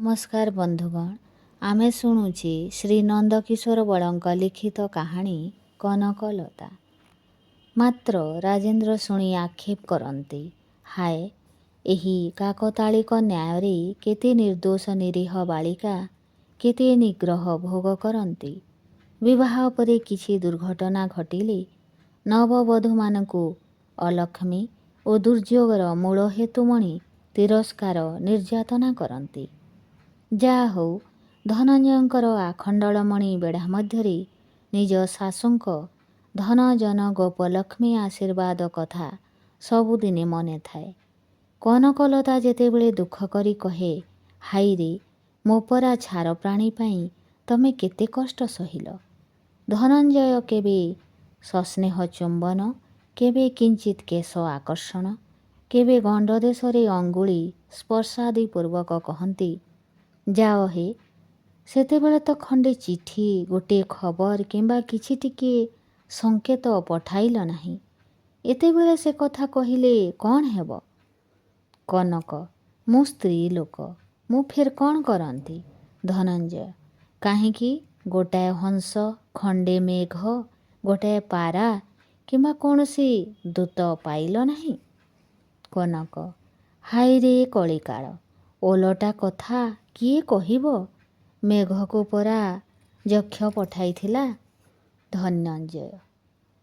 नमस्कार बंधुगण, आमे शुणुचे श्री नंदकिशोर बड़ंक लिखित कहानी कनकलता। मात्र राजेंद्र शुणी आक्षेप करती, हाय एही काकतालिक न्यायरे केते निर्दोष निरीह बालिका केते निग्रह भोग करती। विवाह परे किछि दुर्घटना घटिले नववधू मानकु अलक्ष्मी और दुर्योगर मूल हेतुमणि तिरस्कार निर्यातना करती। जा हौ धनंजयंकर आखंडलमणि बेढ़ा मध्यरे निज शाशुंक धन जन गोपलक्ष्मी आशीर्वाद कथा सबुदिने मने थाए। कनकलता जेतेबेले दुख करी कहे, हाई रे मो परा छार प्राणी पाई तमे केते कष्ट सहिल। धनंजय केबे सस्नेह चुंबन, केबे किंचित केश आकर्षण, केबे गंडदेशरे अंगुली स्पर्शादि पूर्वक कहती, जाओ हे सेतेबेले तो खंडे चिठी गोटे खबर किंबा किछि टिके संकेत पठाइल नाही। एतेबेले से कथा कहिले कौन हेब। कनक, मु स्त्री लोक, मु फेर कौन करती। धनंजय, काहींकि गोटाए हंस, खंडे मेघ, गोटाए पारा किंबा कौनसी दूत पाइल नाही। कनक, हाय रे कलिकाल, ओलटा कथा किए कहिब। मेघको परा यक्ष पठाइथिला। धनंजय,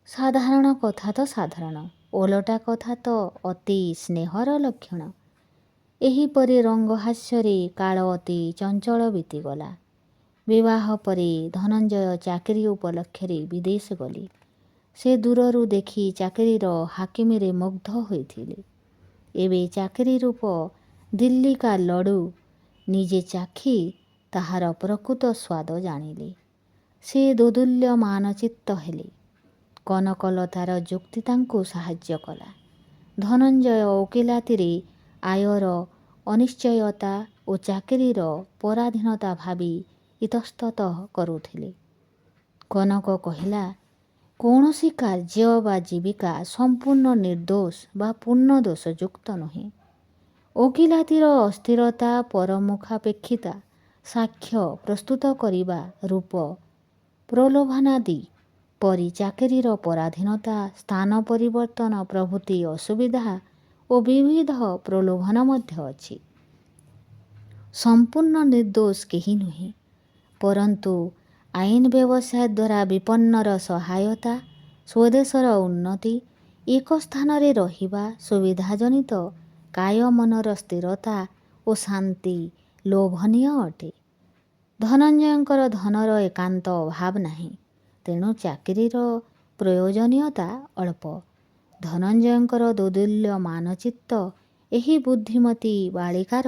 साधारण कथा तो साधारण, ओलटा कथा तो अति स्नेहर लक्षण। एहीपरि रंगहास्ୟରେ काल अति चंचल बीतीगला। विवाह परे धनंजय चाकरी उपलक्षरे विदेश गले। से दूररू देखि चाकरीर हाकिमीरे मुग्ध होइथिले। एबे चाकरी रूप दिल्ली का लडू निजे चाखी ताहार प्रकृत स्वाद जानिले। से दोदुल्य मानचित्त हेले। कनकलतार जुक्ति तांकु साहाय्य कला। धनंजय ओकिलातीरे आयर अनिश्चयता और चाकरीर पराधीनता भावी इतस्ततः करुथिले। कनक कहिला, कौनसी कार्य बा जीविका संपूर्ण निर्दोष बा पूर्ण दोषयुक्त नुहे। ओकिलातीर अस्थिरता परमुखापेक्षिता साक्ष्य प्रस्तुत करिबा रूप प्रलोभनादि परि चाकरीर पराधीनता स्थान परिवर्तन प्रभृति असुविधा और विविध प्रलोभन मध्य अछि। संपूर्ण निर्दोष केही नुहे, परंतु आईन व्यवसाय द्वारा विपन्नर सहायता, स्वदेशर उन्नति, एक स्थान रे रहिबा सुविधाजनित काय मनर स्थिरता और शांति लोभनीय अटे। धनंजयंकर धनर एकांत अभाव नाही, तेणु चाकरीर प्रयोजनीयता अल्प। धनंजयंकर दोदुल्य मानचित्त एही बुद्धिमती बालिकार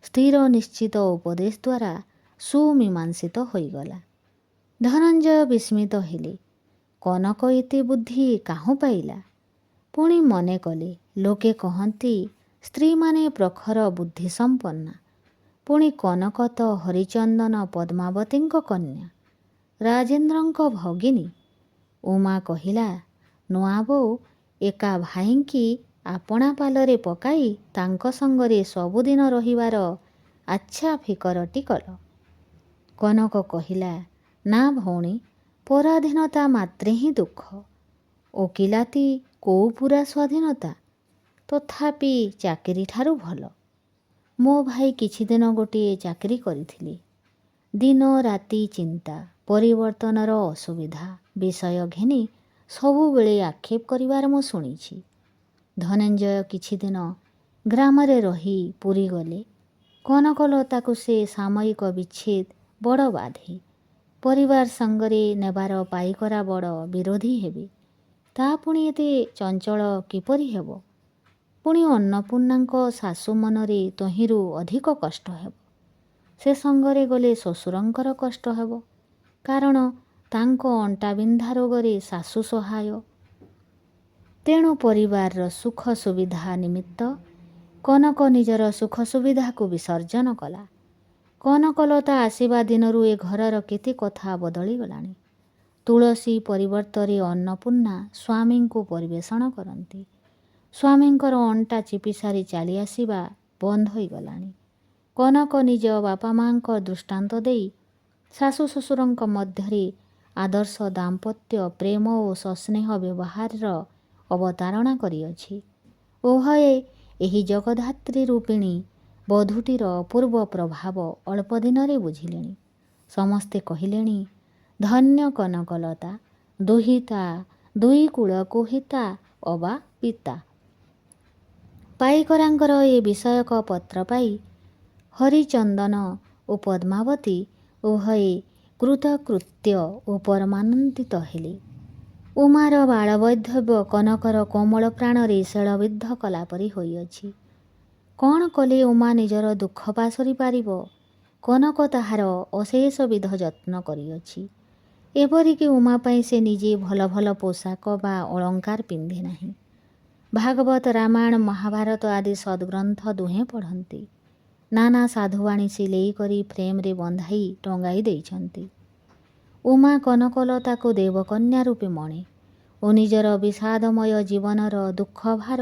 स्थिर निश्चित उपदेश द्वारा सुमीमांसित होइगला। धनंजय विस्मित हेले। कनक एते बुद्धि काहु पाइला। पुणी मने कले, लोके कहती स्त्री माने प्रखर बुद्धि संपन्ना। पुणी कनक तो हरिचंदन पद्मावतींक कन्या, राजेंद्रंक भगिनी। उमा कहिला, नुआ बोऊ एका भाईंकी आपणा पालरे पकाई तांक संगरे सबुदिन रहिबार आच्छा फिकरटी कल। कनक कहिला, ना भौणी, पराधीनता मात्रे ही दुख। ओकिलाती कोउ पूरा स्वाधीनता, तथापि चाकरी ठारू भल। मो भाई किछि दिन गोटिए चाकरी करिथिले। दिन राति चिंता परिवर्तनर असुविधा विषय घेनी सबुबेले आक्षेप करिवार मु शुणिछि। धनंजय किछि दिन ग्रामरे रही पुरी गले। कनकलताकु से सामयिक विच्छेद बड़ बाधे। परिवार संगरे नेबार पाइकरा बड़ विरोधी हेबे। ता पुणी एते चंचल किपरि हेब। पुणी अन्नपूर्णांक शाशु मनरे तहिंरु अधिक कष्ट हेब। से संगरे गले शशुरंकर कष्ट हेब, कारण तांक अंटा बिंधा रोगरे शाशु सहाय। तेणु परिवार सुख सुविधा निमित्त कनक निजर सुख सुविधा को विसर्जन कला। कनकलता आसीबा दिनरु ए घरर केते कथा बदली गलानी। तुलसी परिवर्तरे अन्नपूर्णा स्वामी को परिवेषण करती। स्वामींकर अंटा चिपी सारी चली आसीबा बंद होई गलानी। କନକ ନିଜ ବାପା ମାଆଙ୍କ ଦୃଷ୍ଟାନ୍ତ ଦେଇ ଶାଶୁ ଶ୍ୱଶୁରଙ୍କ ମଧ୍ୟରେ ଆଦର୍ଶ ଦାମ୍ପତ୍ୟ ପ୍ରେମ ଓ ସସ୍ନେହ ବ୍ୟବହାରର ଅବତାରଣା କରିଅଛି। ଉଭୟେ ଏହି ଜଗଦ୍ଧାତ୍ରୀ ରୂପିଣୀ ବଧୂଟିର ଅପୂର୍ବ ପ୍ରଭାବ ଅଳ୍ପ ଦିନରେ ବୁଝିଲେଣି। ସମସ୍ତେ କହିଲେଣି, ଧନ୍ୟ କନକଲତା, ଦୁହିତା ଦୁଇ କୂଳକୁ ହିତା ଅବା ପିତା। ପାଇକରାଙ୍କର ଏ ବିଷୟକ ପତ୍ର ପାଇ ହରିଚନ୍ଦନ ଓ ପଦ୍ମାବତୀ ଉଭୟେ କୃତକୃତ୍ୟ ଓ ପରମାନନ୍ଦିତ ହେଲେ। ଉମାର ବାଳବୈଧବ୍ୟ କନକର କୋମଳ ପ୍ରାଣରେ ଶୈଳବିଦ୍ଧ କଲା ପରି ହୋଇଅଛି। କ'ଣ କଲେ ଉମା ନିଜର ଦୁଃଖ ପାସୋରି ପାରିବ? କନକ ତାହାର ଅଶେଷ ବିଧ ଯତ୍ନ କରିଅଛି। ଏପରିକି ଉମା ପାଇଁ ସେ ନିଜେ ଭଲ ଭଲ ପୋଷାକ ବା ଅଳଙ୍କାର ପିନ୍ଧେ ନାହିଁ। ଭାଗବତ, ରାମାୟଣ, ମହାଭାରତ ଆଦି ସଦ୍ଗ୍ରନ୍ଥ ଦୁହେଁ ପଢ଼ନ୍ତି। ନାନା ସାଧୁବାଣୀ ସିଲେଇ କରି ଫ୍ରେମରେ ବନ୍ଧାଇ ଟଙ୍ଗାଇ ଦେଇଛନ୍ତି। ଉମା କନକଲତାକୁ ଦେବକନ୍ୟା ରୂପେ ମଣେ ଓ ନିଜର ବିଷାଦମୟ ଜୀବନର ଦୁଃଖ ଭାର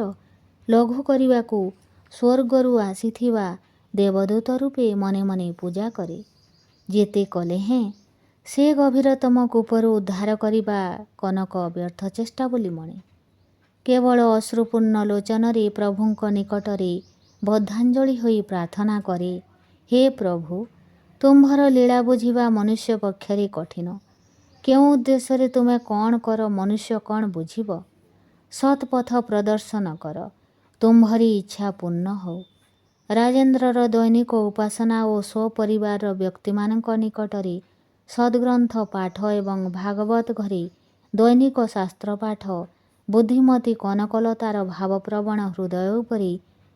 ଲଘୁ କରିବାକୁ ସ୍ୱର୍ଗରୁ ଆସିଥିବା ଦେବଦୂତ ରୂପେ ମନେ ମନେ ପୂଜା କରେ। ଯେତେ କଲେ ହେଁ ସେ ଗଭୀରତମ କୂପରୁ ଉଦ୍ଧାର କରିବା କନକ ବ୍ୟର୍ଥ ଚେଷ୍ଟା ବୋଲି ମଣେ। କେବଳ ଅଶ୍ରୁପୂର୍ଣ୍ଣ ଲୋଚନରେ ପ୍ରଭୁଙ୍କ ନିକଟରେ ବଦ୍ଧାଞ୍ଜଳି ହୋଇ ପ୍ରାର୍ଥନା କରେ, ହେ ପ୍ରଭୁ, ତୁମ୍ଭର ଲୀଳା ବୁଝିବା ମନୁଷ୍ୟ ପକ୍ଷରେ କଠିନ। କେଉଁ ଉଦ୍ଦେଶ୍ୟରେ ତୁମେ କ'ଣ କର ମନୁଷ୍ୟ କ'ଣ ବୁଝିବ? ସତ୍ପଥ ପ୍ରଦର୍ଶନ କର, ତୁମ୍ଭରି ଇଚ୍ଛା ପୂର୍ଣ୍ଣ ହଉ। ରାଜେନ୍ଦ୍ରର ଦୈନିକ ଉପାସନା ଓ ସ୍ୱପରିବାରର ବ୍ୟକ୍ତିମାନଙ୍କ ନିକଟରେ ସଦ୍ଗ୍ରନ୍ଥ ପାଠ ଏବଂ ଭାଗବତ ଘରେ ଦୈନିକ ଶାସ୍ତ୍ରପାଠ ବୁଦ୍ଧିମତୀ କନକଲତାର ଭାବପ୍ରବଣ ହୃଦୟ ଉପରେ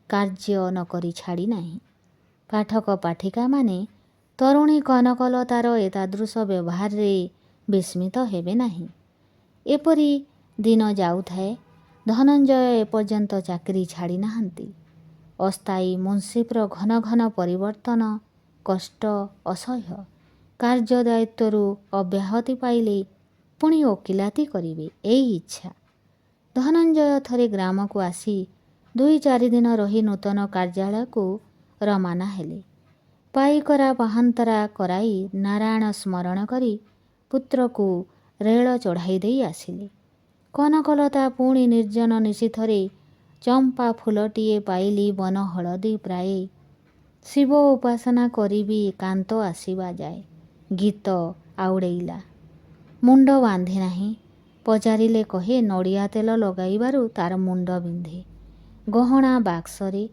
କାର୍ଯ୍ୟ ନ କରି ଛାଡ଼ି ନାହିଁ। ପାଠକ ପାଠିକାମାନେ ତରୁଣୀ କନକଲତାର ଏତାଦୃଶ ବ୍ୟବହାରରେ ବିସ୍ମିତ ହେବେ ନାହିଁ। ଏପରି ଦିନ ଯାଉଥାଏ, ଧନଞ୍ଜୟ ଏପର୍ଯ୍ୟନ୍ତ ଚାକିରି ଛାଡ଼ି ନାହାନ୍ତି। ଅସ୍ଥାୟୀ ମୁନ୍ସିଫର ଘନ ଘନ ପରିବର୍ତ୍ତନ କଷ୍ଟ ଅସହ୍ୟ। କାର୍ଯ୍ୟ ଦାୟିତ୍ୱରୁ ଅବ୍ୟାହତି ପାଇଲେ ପୁଣି ଓକିଲାତି କରିବେ, ଏଇ ଇଚ୍ଛା। ଧନଞ୍ଜୟ ଥରେ ଗ୍ରାମକୁ ଆସି 2-4 ଦିନ ରହି ନୂତନ କାର୍ଯ୍ୟାଳୟକୁ ରମାନା ହେଲେ। ପାଇକରା ପାହାନ୍ତରା କରାଇ ନାରାୟଣ ସ୍ମରଣ କରି ପୁତ୍ରକୁ ରେଳ ଚଢ଼ାଇ ଦେଇ ଆସିଲେ। କନକଲତା ପୁଣି ନିର୍ଜନ ନିଶୀଥରେ ଚମ୍ପା ଫୁଲଟିଏ ପାଇଲି ବନ ହଳଦୀ ପ୍ରାୟେ। ଶିବ ଉପାସନା କରିବି କାନ୍ତ ଆସିବା ଯାଏ। ଗୀତ ଆଉଡ଼େଇଲା। ମୁଣ୍ଡ ବାନ୍ଧେ ନାହିଁ। ପଚାରିଲେ କହେ, ନଡ଼ିଆ ତେଲ ଲଗାଇବାରୁ ତାର ମୁଣ୍ଡ ବିନ୍ଧେ। ଗହଣା ବାକ୍ସରେ,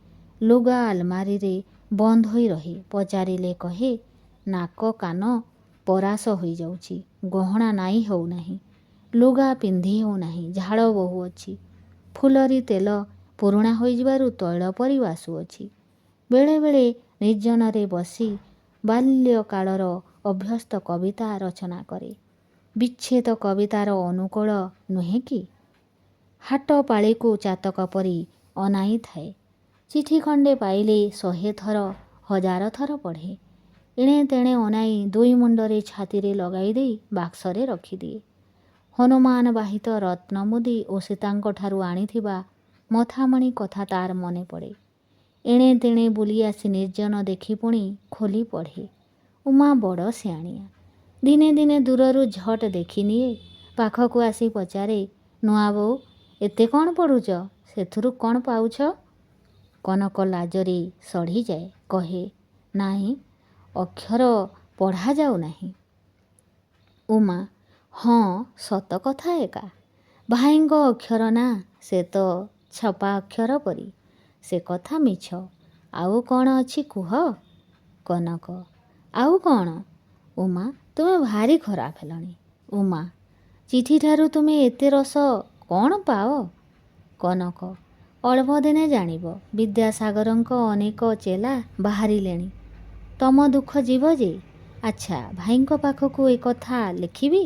ଲୁଗା ଆଲମାରିରେ ବନ୍ଦ ହୋଇ ରହେ। ପଚାରିଲେ କହେ, ନାକ କାନ ପରାସ ହୋଇଯାଉଛି। ଗହଣା ନାଇଁ ହେଉନାହିଁ। ଲୁଗା ପିନ୍ଧି ହେଉନାହିଁ। ଝାଳ ବୋହୁଅଛି। ଫୁଲରି ତେଲ ପୁରୁଣା ହୋଇଯିବାରୁ ତୈଳ ପରି ବାସୁଅଛି। ବେଳେବେଳେ ନିର୍ଜନରେ ବସି ବାଲ୍ୟକାଳର ଅଭ୍ୟସ୍ତ କବିତା ରଚନା କରେ। ବିଚ୍ଛେଦ କବିତାର ଅନୁକୂଳ ନୁହେଁ କି? ହାଟ ପାଳିକୁ ଚାତକ ପରି ଅନାଇଥାଏ। ଚିଠି ଖଣ୍ଡେ ପାଇଲେ 100 ଥର 1000 ଥର ପଢ଼େ। ଏଣେ ତେଣେ ଅନାଇ ଦୁଇ ମୁଣ୍ଡରେ ଛାତିରେ ଲଗାଇ ଦେଇ ବାକ୍ସରେ ରଖିଦିଏ। ହନୁମାନ ବାହିତ ରତ୍ନମୁଦି ଓ ସୀତାଙ୍କଠାରୁ ଆଣିଥିବା ମଥାମଣି କଥା ତାର ମନେ ପଡ଼େ। ଏଣେ ତେଣେ ବୁଲି ଆସି ନିର୍ଜନ ଦେଖି ପୁଣି ଖୋଲି ପଢ଼େ। ଉମା ବଡ଼ ସିଆଣିଆ। ଦିନେ ଦିନେ ଦୂରରୁ ଝଟ୍ ଦେଖିନିଏ। ପାଖକୁ ଆସି ପଚାରେ, ନୂଆ ବୋଉ, ଏତେ କ'ଣ ପଢ଼ୁଛ? ସେଥିରୁ କ'ଣ ପାଉଛ? କନକ ଲାଜରେ ସଢ଼ିଯାଏ। କହେ, ନାହିଁ, ଅକ୍ଷର ପଢ଼ାଯାଉ ନାହିଁ। ଉମା, ହଁ, ସତ କଥା ଏକା। ଭାଇଙ୍କ ଅକ୍ଷର ନା, ସେ ତ ଛପା ଅକ୍ଷର ପରି। ସେ କଥା ମିଛ। ଆଉ କ'ଣ ଅଛି କୁହ? କନକ, ଆଉ କ'ଣ? ଉମା, ତୁମେ ଭାରି ଖରାପ ହେଲଣି। ଉମା, ଚିଠିଠାରୁ ତୁମେ ଏତେ ରସ କ'ଣ ପାଅ? କନକ, ଅଳ୍ପ ଦିନେ ଜାଣିବ। ବିଦ୍ୟାସାଗରଙ୍କ ଅନେକ ଚେଲା ବାହାରିଲେଣି। ତମ ଦୁଃଖ ଯିବ ଯେ। ଆଚ୍ଛା, ଭାଇଙ୍କ ପାଖକୁ ଏ କଥା ଲେଖିବି?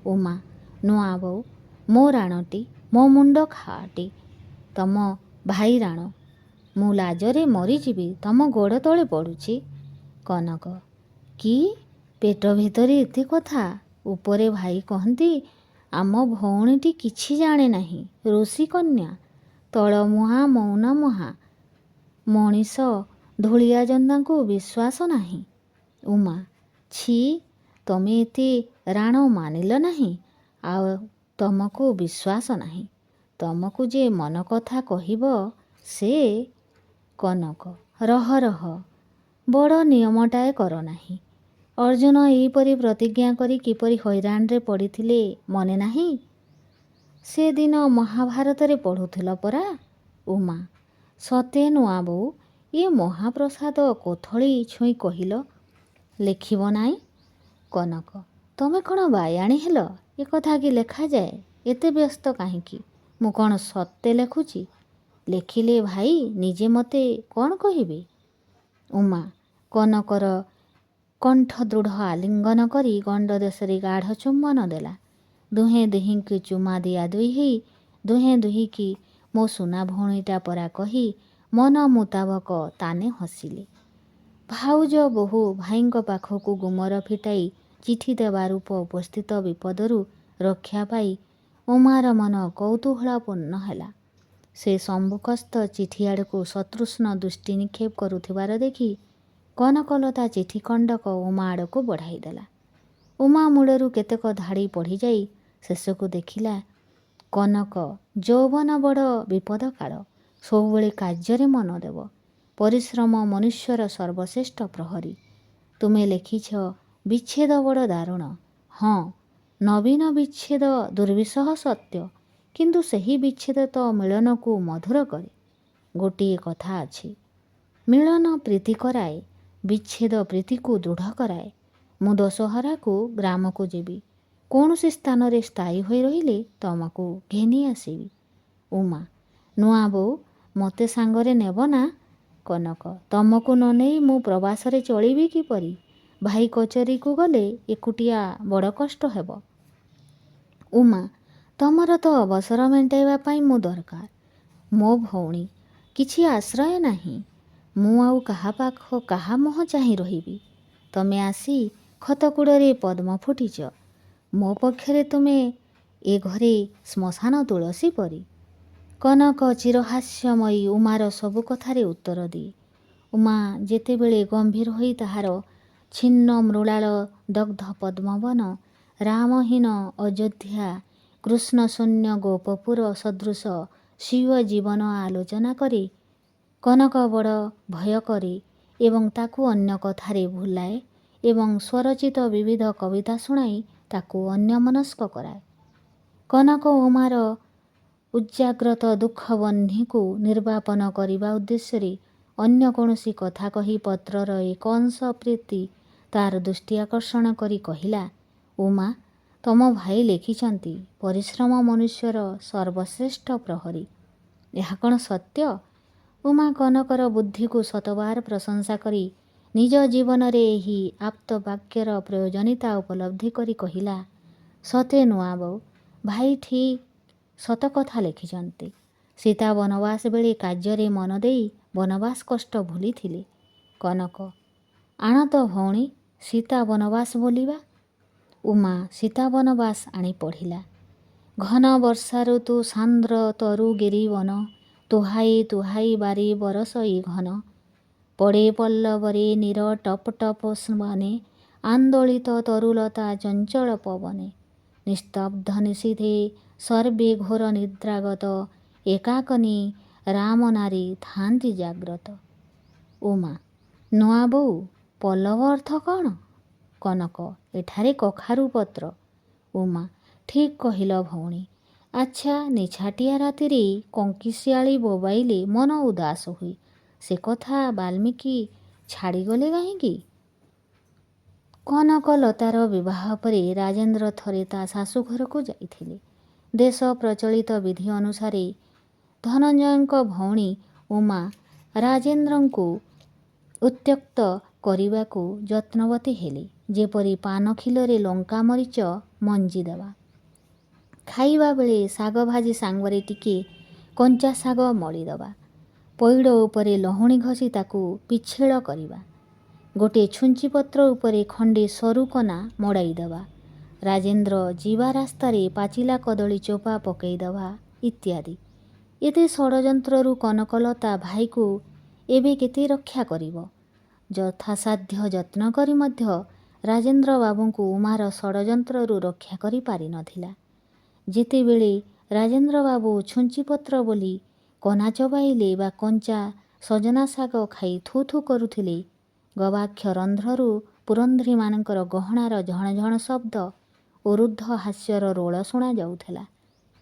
ଉମା, ନୂଆ ବୋଉ, ମୋ ରାଣଟି, ମୋ ମୁଣ୍ଡ ଖାଆଟି, ତମ ଭାଇ ରାଣ। ମୁଁ ଲାଜରେ ମରିଯିବି। ତମ ଗୋଡ଼ ତଳେ ପଡ଼ୁଛି। କନକ, କି? ପେଟ ଭିତରେ ଏତେ କଥା? ଉପରେ ଭାଇ କହନ୍ତି, ଆମ ଭଉଣୀଟି କିଛି ଜାଣେ ନାହିଁ, ଋଷିକନ୍ୟା, ତଳମୁହାଁ ମୌନମୁହାଁ, ମଣିଷ ଧୂଳିଆ ଜନ୍ଦାଙ୍କୁ ବିଶ୍ୱାସ ନାହିଁ। ଉମା, ଛି, ତମେ ଏତେ ରାଣ ମାନିଲ ନାହିଁ, ଆଉ ତମକୁ ବିଶ୍ୱାସ ନାହିଁ। ତମକୁ ଯେ ମନ କଥା କହିବ ସେ। କନକ, ରହ ରହ, ବଡ଼ ନିୟମଟାଏ କର ନାହିଁ। ଅର୍ଜୁନ ଏହିପରି ପ୍ରତିଜ୍ଞା କରି କିପରି ହଇରାଣରେ ପଡ଼ିଥିଲେ ମନେ ନାହିଁ? ସେଦିନ ମହାଭାରତରେ ପଢ଼ୁଥିଲ ପରା। ଉମା, ସତେ ନୂଆ ବୋଉ, ଏ ମହାପ୍ରସାଦ କୋଥଳି ଛୁଇଁ କହିଲ ଲେଖିବ ନାହିଁ? କନକ, ତମେ କ'ଣ ବାୟାଣୀ ହେଲ? ଏ କଥା କି ଲେଖାଯାଏ? ଏତେ ବ୍ୟସ୍ତ କାହିଁକି? ମୁଁ କ'ଣ ସତେ ଲେଖୁଛି? ଲେଖିଲେ ଭାଇ ନିଜେ ମୋତେ କ'ଣ କହିବେ? ଉମା କନକର କଣ୍ଠ ଦୃଢ଼ ଆଲିଙ୍ଗନ କରି ଗଣ୍ଡ ଦେଶରେ ଗାଢ଼ ଚୁମ୍ବନ ଦେଲା। ଦୁହେଁ ଦୁହିଁଙ୍କୁ ଚୁମା ଦିଆଦୁଇ ହେଇ ଦୁହେଁ ଦୁହିଁକି ମୋ ସୁନା ଭଉଣୀଟା ପରା କହି ମନ ମୁତାବକ ତାନେ ହସିଲେ। ଭାଉଜ ବୋହୂ ଭାଇଙ୍କ ପାଖକୁ ଗୁମର ଫିଟାଇ ଚିଠି ଦେବା ରୂପ ଉପସ୍ଥିତ ବିପଦରୁ ରକ୍ଷା ପାଇ ଉମାର ମନ କୌତୂହଳପୂର୍ଣ୍ଣ ହେଲା। ସେ ସମ୍ମୁଖସ୍ଥ ଚିଠି ଆଡ଼କୁ ସତୃଷ୍ଣ ଦୃଷ୍ଟି ନିକ୍ଷେପ କରୁଥିବାର ଦେଖି କନକଲତା ଚିଠି ଖଣ୍ଡକ ଉମା ଆଡ଼କୁ ବଢ଼ାଇ ଦେଲା। ଉମା ମୂଳରୁ କେତେକ ଧାଡ଼ି ପଢ଼ିଯାଇ ଶେଷକୁ ଦେଖିଲା, କନକ, ଯୌବନ ବଡ଼ ବିପଦ କାଳ, ସବୁବେଳେ କାର୍ଯ୍ୟରେ ମନ ଦେବ। ପରିଶ୍ରମ ମନୁଷ୍ୟର ସର୍ବଶ୍ରେଷ୍ଠ ପ୍ରହରୀ। ତୁମେ ଲେଖିଛ ବିଚ୍ଛେଦ ବଡ଼ ଦାରୁଣ। ହଁ, ନବୀନ ବିଚ୍ଛେଦ ଦୁର୍ବିସହ ସତ୍ୟ, କିନ୍ତୁ ସେହି ବିଚ୍ଛେଦ ତ ମିଳନକୁ ମଧୁର କରେ। ଗୋଟିଏ କଥା ଅଛି, ମିଳନ ପ୍ରୀତି କରାଏ, ବିଚ୍ଛେଦ ପ୍ରୀତିକୁ ଦୃଢ଼ କରାଏ। ମୁଁ ଦଶହରାକୁ ଗ୍ରାମକୁ ଯିବି। କୌଣସି ସ୍ଥାନରେ ସ୍ଥାୟୀ ହୋଇ ରହିଲେ ତମକୁ ଘେନି ଆସିବି। ଉମା, ନୂଆ ବୋଉ, ମୋତେ ସାଙ୍ଗରେ ନେବ ନା? କନକ, ତମକୁ ନ ନେଇ ମୁଁ ପ୍ରବାସରେ ଚଳିବି କିପରି? ଭାଇ କଚେରୀକୁ ଗଲେ ଏକୁଟିଆ ବଡ଼ କଷ୍ଟ ହେବ। ଉମା, ତମର ତ ଅବସର ମେଣ୍ଟାଇବା ପାଇଁ ମୁଁ ଦରକାର। ମୋ ଭଉଣୀ, କିଛି ଆଶ୍ରୟ ନାହିଁ। ମୁଁ ଆଉ କାହା ପାଖ କାହା ମୁହଁ ଚାହିଁ ରହିବି? ତମେ ଆସି ଖତକୁଡ଼ରେ ପଦ୍ମ ଫୁଟିଛ। ମୋ ପକ୍ଷରେ ତୁମେ ଏ ଘରେ ଶ୍ମଶାନ ତୁଳସୀ ପରି। କନକ ଚିରହାସ୍ୟମୟୀ ଉମାର ସବୁ କଥାରେ ଉତ୍ତର ଦିଏ। ଉମା ଯେତେବେଳେ ଗମ୍ଭୀର ହୋଇ ତାହାର ଛିନ୍ନ ମୃଣାଳ ଦଗ୍ଧ ପଦ୍ମବନ, ରାମହୀନ ଅଯୋଧ୍ୟା, କୃଷ୍ଣଶୂନ୍ୟ ଗୋପପୁର ସଦୃଶ ସ୍ୱୀୟ ଜୀବନ ଆଲୋଚନା କରେ, କନକ ବଡ଼ ଭୟ କରେ ଏବଂ ତାକୁ ଅନ୍ୟ କଥାରେ ଭୁଲାଏ ଏବଂ ସ୍ୱରଚିତ ବିବିଧ କବିତା ଶୁଣାଇ ତାକୁ ଅନ୍ୟମନସ୍କ କରାଏ। କନକ ଉମାର ଉଜ୍ଜାଗ୍ରତ ଦୁଃଖବହ୍ନିକୁ ନିର୍ବାପନ କରିବା ଉଦ୍ଦେଶ୍ୟରେ ଅନ୍ୟ କୌଣସି କଥା କହି ପତ୍ରର ଏକ ଅଂଶ ପ୍ରତି ତାର ଦୃଷ୍ଟି ଆକର୍ଷଣ କରି କହିଲା, ଉମା, ତମ ଭାଇ ଲେଖିଛନ୍ତି ପରିଶ୍ରମ ମନୁଷ୍ୟର ସର୍ବଶ୍ରେଷ୍ଠ ପ୍ରହରୀ। ଏହା କ'ଣ ସତ୍ୟ? ଉମା କନକର ବୁଦ୍ଧିକୁ ଶତବାର ପ୍ରଶଂସା କରି ନିଜ ଜୀବନରେ ଏହି ଆପ୍ତ ବାକ୍ୟର ପ୍ରୟୋଜନୀୟତା ଉପଲବ୍ଧି କରି କହିଲା, ସତେ ନୂଆ ବୋଉ, ଭାଇ ଠିକ୍ ସତ କଥା ଲେଖିଛନ୍ତି। ସୀତା ବନବାସ ବେଳେ କାର୍ଯ୍ୟରେ ମନ ଦେଇ ବନବାସ କଷ୍ଟ ଭୁଲିଥିଲେ। କନକ, ଆଣ ତ ଭଉଣୀ ସୀତା ବନବାସ ବୋଲିବା। ଉମା ସୀତା ବନବାସ ଆଣି ପଢ଼ିଲା। ଘନ ବର୍ଷା ଋତୁ ସାନ୍ଦ୍ର ତରୁ ଗିରିବନ, ତୁହାଇ ତୁହାଇ ବାରି ବରଷଇ ଘନ, ପଡ଼େ ପଲ୍ଲବରେ ନୀର ଟପ ଟପ ବନେ, ଆନ୍ଦୋଳିତ ତରୁଲତା ଚଞ୍ଚଳ ପବନେ, ନିସ୍ତବ୍ଧ ନିଶୀଥେ ସର୍ବେ ଘୋର ନିଦ୍ରାଗତ, ଏକାକନି ରାମ ନାରୀ ଥାନ୍ତି ଜାଗ୍ରତ। ଉମା, ନୂଆ ବୋଉ, ପଲ୍ଲବ ଅର୍ଥ କ'ଣ? କନକ, ଏଠାରେ କଖାରୁ ପତ୍ର। ଉମା, ଠିକ୍ କହିଲ ଭଉଣୀ। ଆଚ୍ଛା, ନିଛାଟିଆ ରାତିରେ କଙ୍କିଶିଆଳି ବୋବାଇଲେ ମନ ଉଦାସ ହୁଏ, ସେ କଥା ବାଲ୍ମୀକି ଛାଡ଼ିଗଲେ କାହିଁକି? କନକଲତାର ବିବାହ ପରେ ରାଜେନ୍ଦ୍ର ଥରେ ତା ଶାଶୁଘରକୁ ଯାଇଥିଲେ। ଦେଶ ପ୍ରଚଳିତ ବିଧି ଅନୁସାରେ ଧନଞ୍ଜୟଙ୍କ ଭଉଣୀ ଉମା ରାଜେନ୍ଦ୍ରଙ୍କୁ ଉତ୍ତ୍ୟକ୍ତ କରିବାକୁ ଯତ୍ନବତୀ ହେଲେ, ଯେପରି ପାନଖିଲରେ ଲଙ୍କା ମରିଚ ମଞ୍ଜି ଦେବା। ଖାଇବା ବେଳେ ଶାଗ ଭାଜି ସାଙ୍ଗରେ ଟିକେ କଞ୍ଚା ଶାଗ ମଳିଦେବା। ପଇଡ଼ ଉପରେ ଲହୁଣୀ ଘଷି ତାକୁ ପିଛେଳ କରିବା। ଗୋଟିଏ ଛୁଞ୍ଚିପତ୍ର ଉପରେ ଖଣ୍ଡେ ସରୁ କନା ମଡ଼ାଇ ଦେବା। ରାଜେନ୍ଦ୍ର ଯିବା ରାସ୍ତାରେ ପାଚିଲା କଦଳୀ ଚୋପା ପକାଇ ଦେବା ଇତ୍ୟାଦି। ଏତେ ଷଡ଼ଯନ୍ତ୍ରରୁ କନକଲତା ଭାଇକୁ ଏବେ କେତେ ରକ୍ଷା କରିବ? ଯଥାସାଧ୍ୟ ଯତ୍ନ କରି ମଧ୍ୟ ରାଜେନ୍ଦ୍ର ବାବୁଙ୍କୁ ଉମାର ଷଡ଼ଯନ୍ତ୍ରରୁ ରକ୍ଷା କରିପାରିନଥିଲା। ଯେତେବେଳେ ରାଜେନ୍ଦ୍ର ବାବୁ ଛୁଞ୍ଚିପତ୍ର ବୋଲି କନା ଚବାଇଲେ ବା କଞ୍ଚା ସଜନା ଶାଗ ଖାଇ ଥୁ ଥୁ କରୁଥିଲେ, ଗବାକ୍ଷ ରନ୍ଧ୍ରରୁ ପୁରନ୍ଧ୍ରୀମାନଙ୍କର ଗହଣାର ଝଣଝଣ ଶବ୍ଦ ଓ ରୁଦ୍ଧ ହାସ୍ୟର ରୋଳ ଶୁଣାଯାଉଥିଲା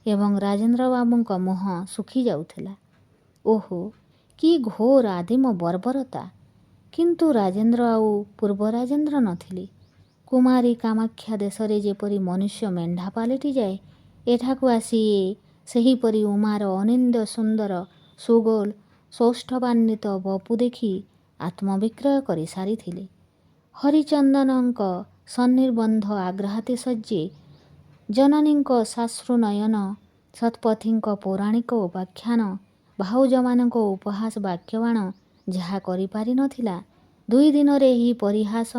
ଏବଂ ରାଜେନ୍ଦ୍ର ବାବୁଙ୍କ ମୁହଁ ଶୁଖି ଯାଉଥିଲା। ଓହୋ, କି ଘୋର ଆଦିମ ବର୍ବରତା! କିନ୍ତୁ ରାଜେନ୍ଦ୍ର ଆଉ ପୂର୍ବ ରାଜେନ୍ଦ୍ର ନଥିଲେ। କୁମାରୀ କାମାକ୍ଷା ଦେଶରେ ଯେପରି ମନୁଷ୍ୟ ମେଣ୍ଢା ପାଲଟିଯାଏ, ଏଠାକୁ ଆସି ସେହିପରି ଉମାର ଅନିନ୍ଦ୍ୟ ସୁନ୍ଦର ସୁଗୋଲ ସୌଷ୍ଠବାନ୍ୱିତ ବପୁ ଦେଖି ଆତ୍ମବିକ୍ରୟ କରିସାରିଥିଲେ। ହରିଚନ୍ଦନଙ୍କ ସନ୍ନିର୍ବନ୍ଧ ଆଗ୍ରହାତିଶଯ୍ୟେ, ଜନନୀଙ୍କ ସାଶ୍ରୁ ନୟନ, ଶତପଥୀଙ୍କ ପୌରାଣିକ ଉପାଖ୍ୟାନ, ଭାଉଜମାନଙ୍କ ଉପହାସ ବାକ୍ୟବାଣ ଯାହା କରିପାରିନଥିଲା, 2 ଦିନରେ ଏହି ପରିହାସ